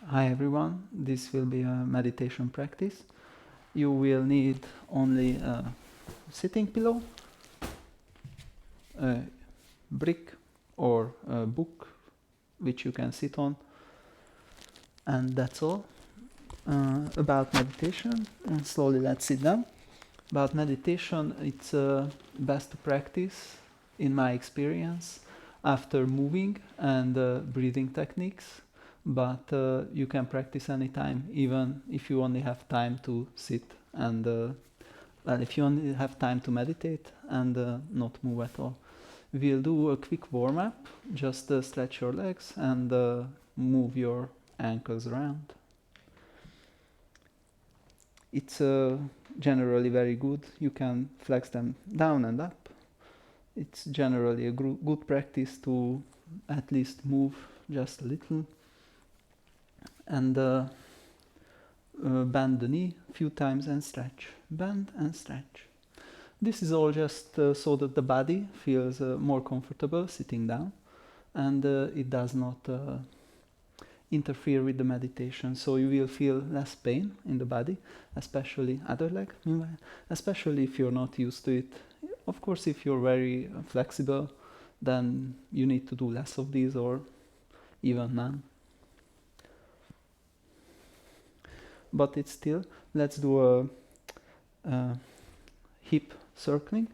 Hi everyone, this will be a meditation practice. You will need only a sitting pillow, a brick or a book which you can sit on, and that's all. About meditation, and slowly let's sit down. About meditation, it's best to practice, in my experience, after moving and breathing techniques. But you can practice anytime, even if you only have time to sit and if you only have time to meditate and not move at all. We'll do a quick warm-up, just stretch your legs and move your ankles around. It's generally very good. You can flex them down and up. It's generally a good practice to at least move just a little. And bend the knee a few times and stretch. Bend and stretch. This is all just so that the body feels more comfortable sitting down, and it does not interfere with the meditation. So you will feel less pain in the body, especially other leg, especially if you're not used to it. Of course, if you're very flexible, then you need to do less of these or even none. But it's still, let's do a hip circling.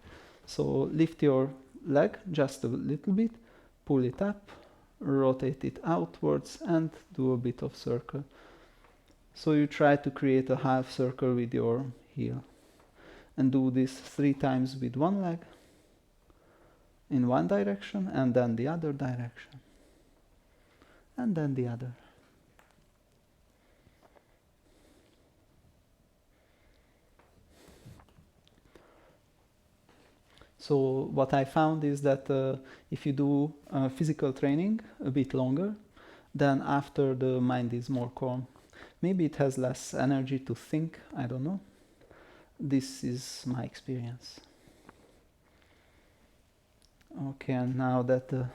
So lift your leg just a little bit, pull it up, rotate it outwards and do a bit of circle. So you try to create a half circle with your heel. And do this 3 times with one leg in one direction and then the other direction. And then the other. So what I found is that if you do physical training a bit longer, then after the mind is more calm. Maybe it has less energy to think, I don't know. This is my experience. Okay, and now that the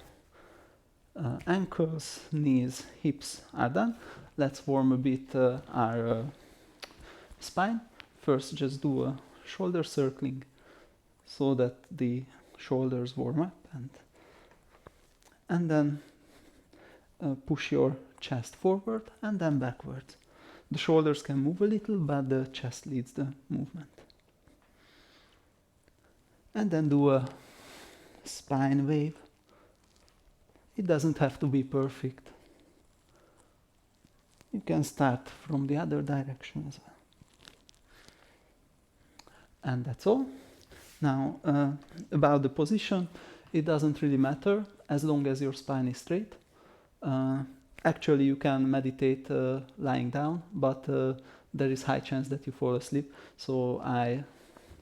ankles, knees, hips are done, let's warm a bit our spine. First just do a shoulder circling so that the shoulders warm up, and then push your chest forward and then backwards. The shoulders can move a little, but the chest leads the movement. And then do a spine wave. It doesn't have to be perfect. You can start from the other direction as well. And that's all. Now, about the position, it doesn't really matter as long as your spine is straight. Actually, you can meditate lying down, but there is high chance that you fall asleep. So I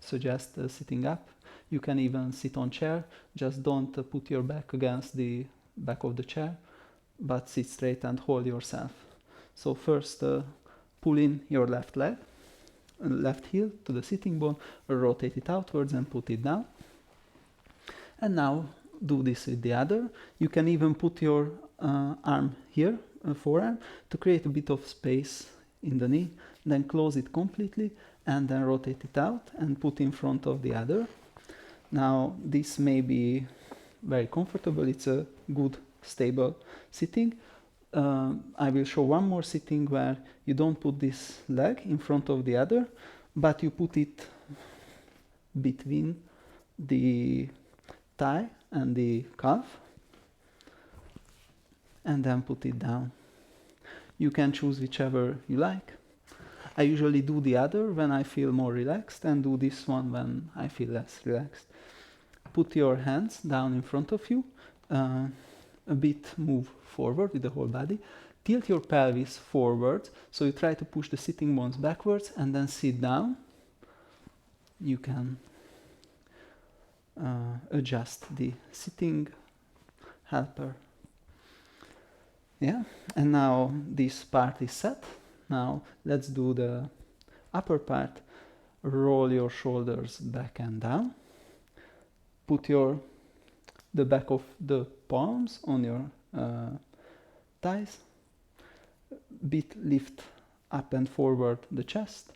suggest sitting up. You can even sit on chair. Just don't put your back against the back of the chair, but sit straight and hold yourself. So first, pull in your left leg. Left heel to the sitting bone, rotate it outwards and put it down. And now do this with the other. You can even put your arm here, forearm, to create a bit of space in the knee. Then close it completely and then rotate it out and put in front of the other. Now this may be very comfortable. It's a good, stable sitting. I will show one more sitting where you don't put this leg in front of the other, but you put it between the thigh and the calf, and then put it down. You can choose whichever you like. I usually do the other when I feel more relaxed, and do this one when I feel less relaxed. Put your hands down in front of you. A bit move forward with the whole body. Tilt your pelvis forward, so you try to push the sitting bones backwards and then sit down. You can adjust the sitting helper. Yeah, and now this part is set. Now let's do the upper part. Roll your shoulders back and down. Put the back of the palms on your thighs bit lift up and forward the chest,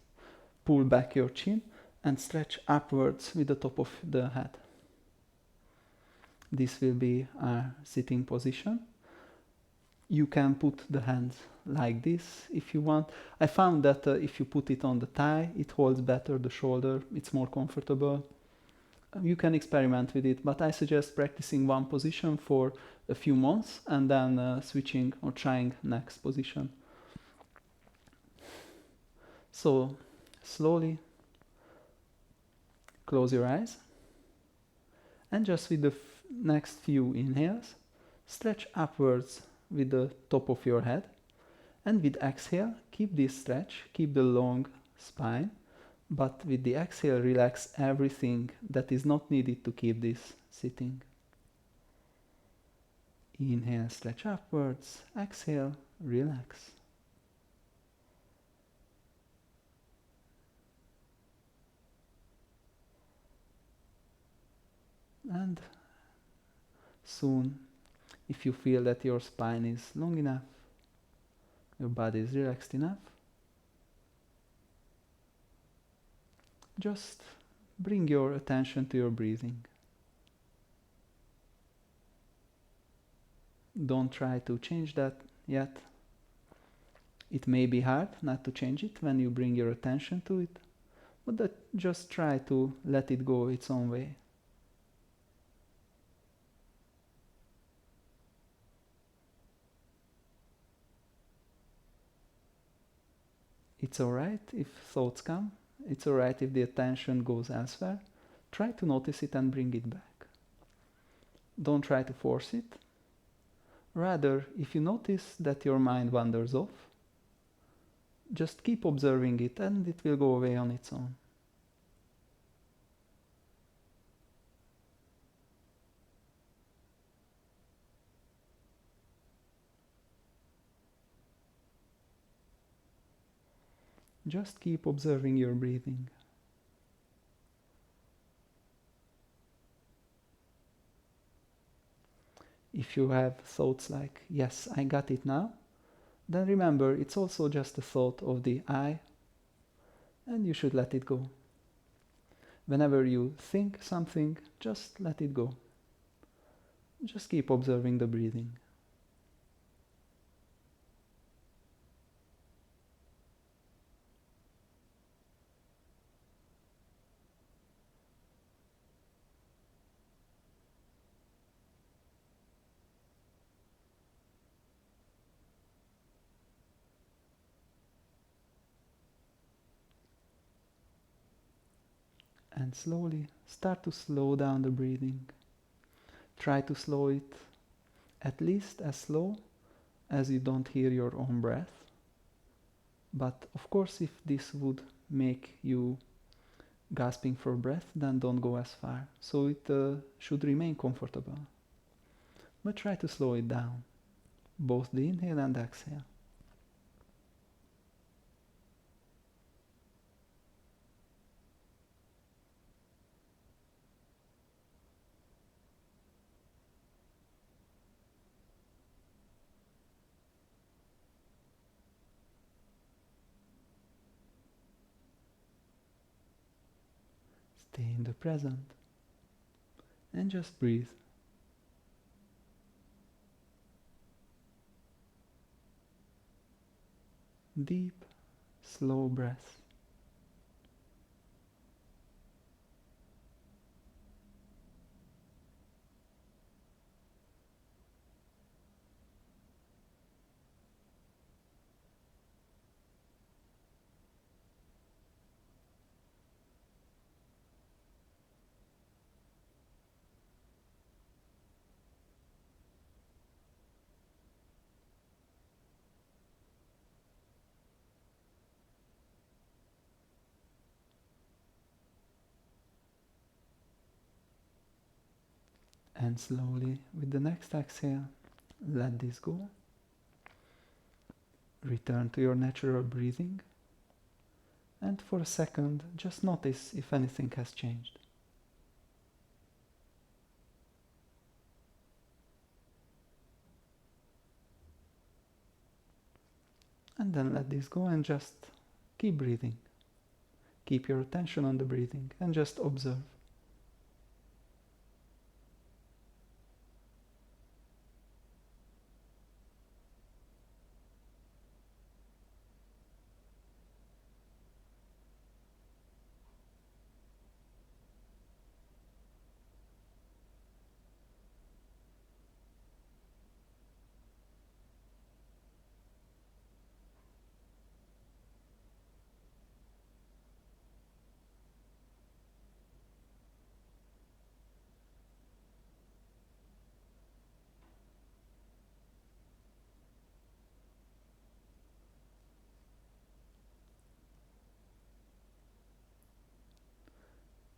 pull back your chin, and stretch upwards with the top of the head. This will be our sitting position. You can put the hands like this if you want. I found that if you put it on the thigh, it holds better the shoulder, it's more comfortable. You can experiment with it, but I suggest practicing one position for a few months and then switching or trying next position. So slowly close your eyes and just with the next few inhales, stretch upwards with the top of your head, and with exhale, keep this stretch, keep the long spine, but with the exhale, relax everything that is not needed to keep this sitting. Inhale, stretch upwards, exhale, relax. And soon, if you feel that your spine is long enough, your body is relaxed enough, just bring your attention to your breathing. Don't try to change that yet. It may be hard not to change it when you bring your attention to it, but just try to let it go its own way. It's alright if thoughts come. It's alright if the attention goes elsewhere. Try to notice it and bring it back. Don't try to force it. Rather, if you notice that your mind wanders off, just keep observing it and it will go away on its own. Just keep observing your breathing. If you have thoughts like, yes, I got it now, then remember it's also just a thought of the I, and you should let it go. Whenever you think something, just let it go. Just keep observing the breathing. And slowly start to slow down the breathing. Try to slow it at least as slow as you don't hear your own breath. But of course, if this would make you gasping for breath, then don't go as far. So it should remain comfortable. But try to slow it down, both the inhale and exhale. Stay in the present and just breathe. Deep, slow breath. And slowly, with the next exhale, let this go. Return to your natural breathing. And for a second, just notice if anything has changed. And then let this go and just keep breathing. Keep your attention on the breathing and just observe.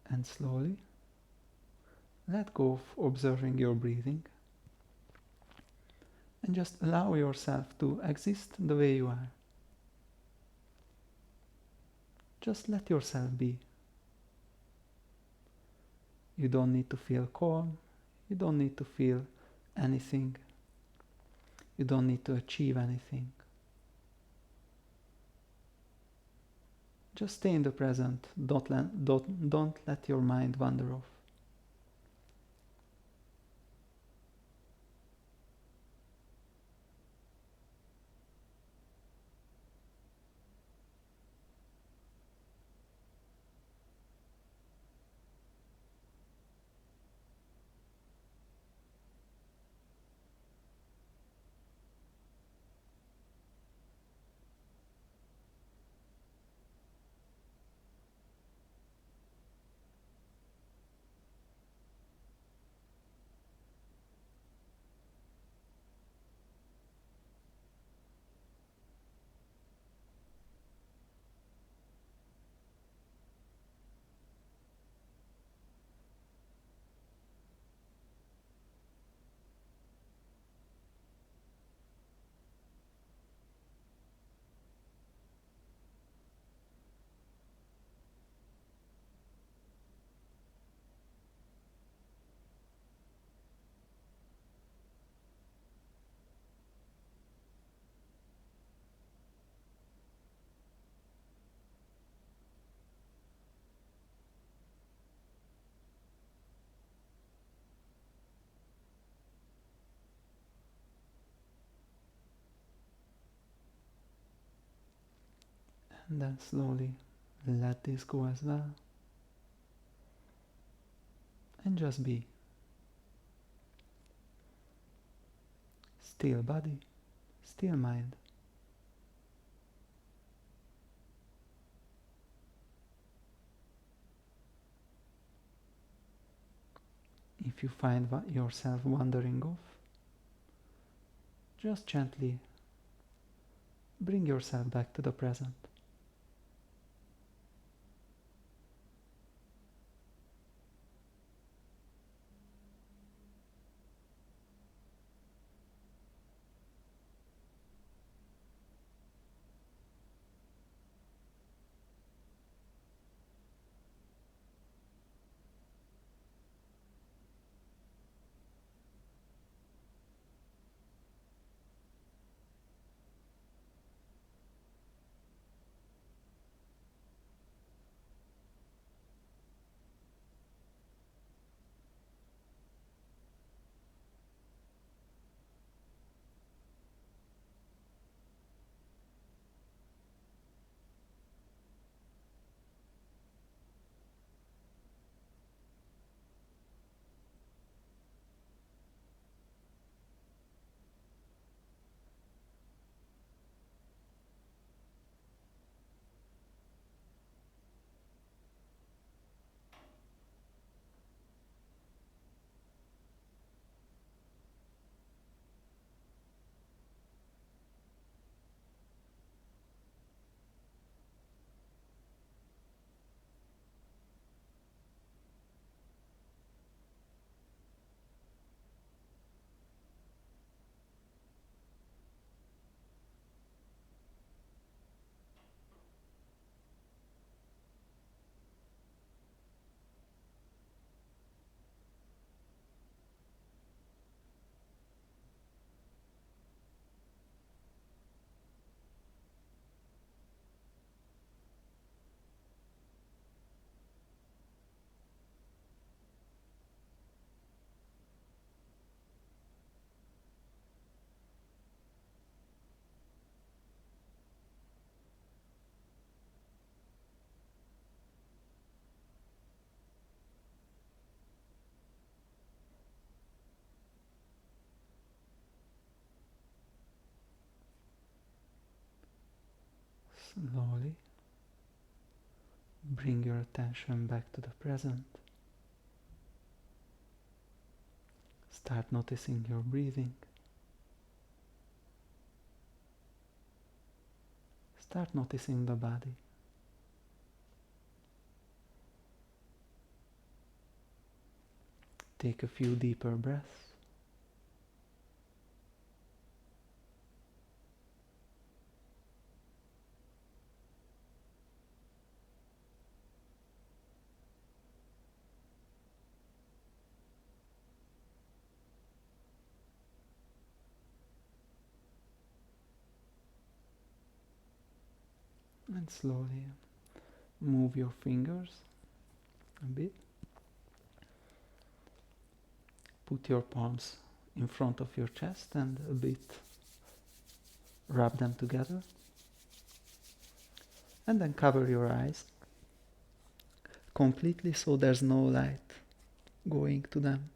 And slowly let go of observing your breathing and just allow yourself to exist the way you are. Just let yourself be. You don't need to feel calm, you don't need to feel anything, you don't need to achieve anything. Just stay in the present, don't let your mind wander off. And then slowly let this go as well. And just be. Still body, still mind. If you find yourself wandering off, just gently bring yourself back to the present. Slowly bring your attention back to the present. Start noticing your breathing. Start noticing the body. Take a few deeper breaths. And slowly move your fingers a bit. Put your palms in front of your chest and a bit rub them together. And then cover your eyes completely so there's no light going to them.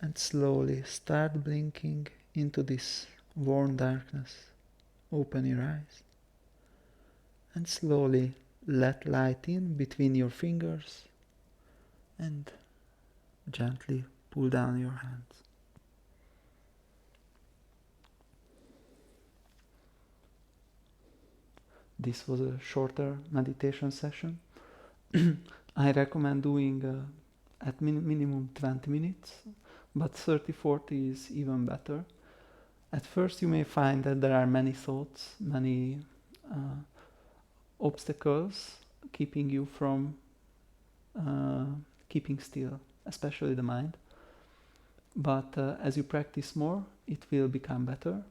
And slowly start blinking into this warm darkness. Open your eyes and slowly let light in between your fingers and gently pull down your hands. This was a shorter meditation session. I recommend doing at minimum 20 minutes, but 30-40 is even better. At first you may find that there are many thoughts, many obstacles keeping you from keeping still, especially the mind. But as you practice more, it will become better.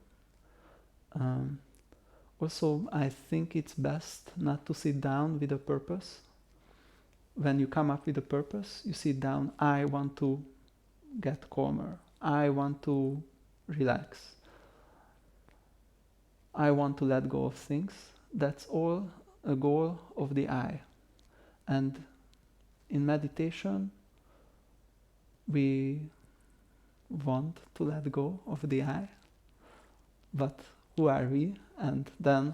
Also, I think it's best not to sit down with a purpose. When you come up with a purpose, you sit down, I want to get calmer. I want to relax. I want to let go of things. That's all a goal of the I. And in meditation, we want to let go of the I. But who are we? And then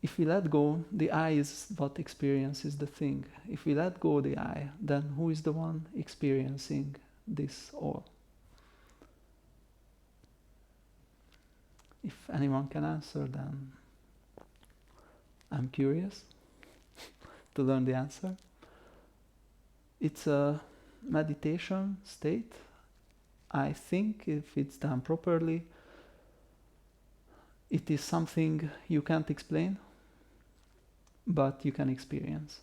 if we let go, the I is what experiences the thing. If we let go the I, then who is the one experiencing this all? If anyone can answer, then I'm curious to learn the answer. It's a meditation state. I think if it's done properly, it is something you can't explain, but you can experience.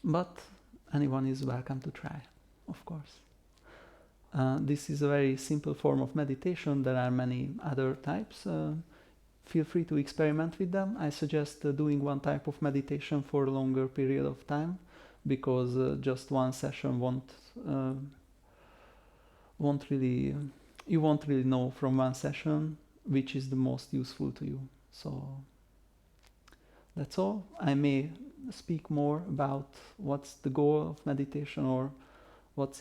But anyone is welcome to try, of course. This is a very simple form of meditation. There are many other types. Feel free to experiment with them. I suggest doing one type of meditation for a longer period of time, because just one session you won't really know from one session which is the most useful to you. So that's all. I may speak more about what's the goal of meditation or what's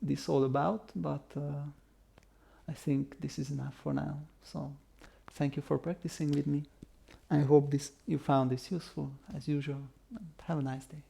this all about, but I think this is enough for now. So thank you for practicing with me. I hope you found this useful as usual. Have a nice day.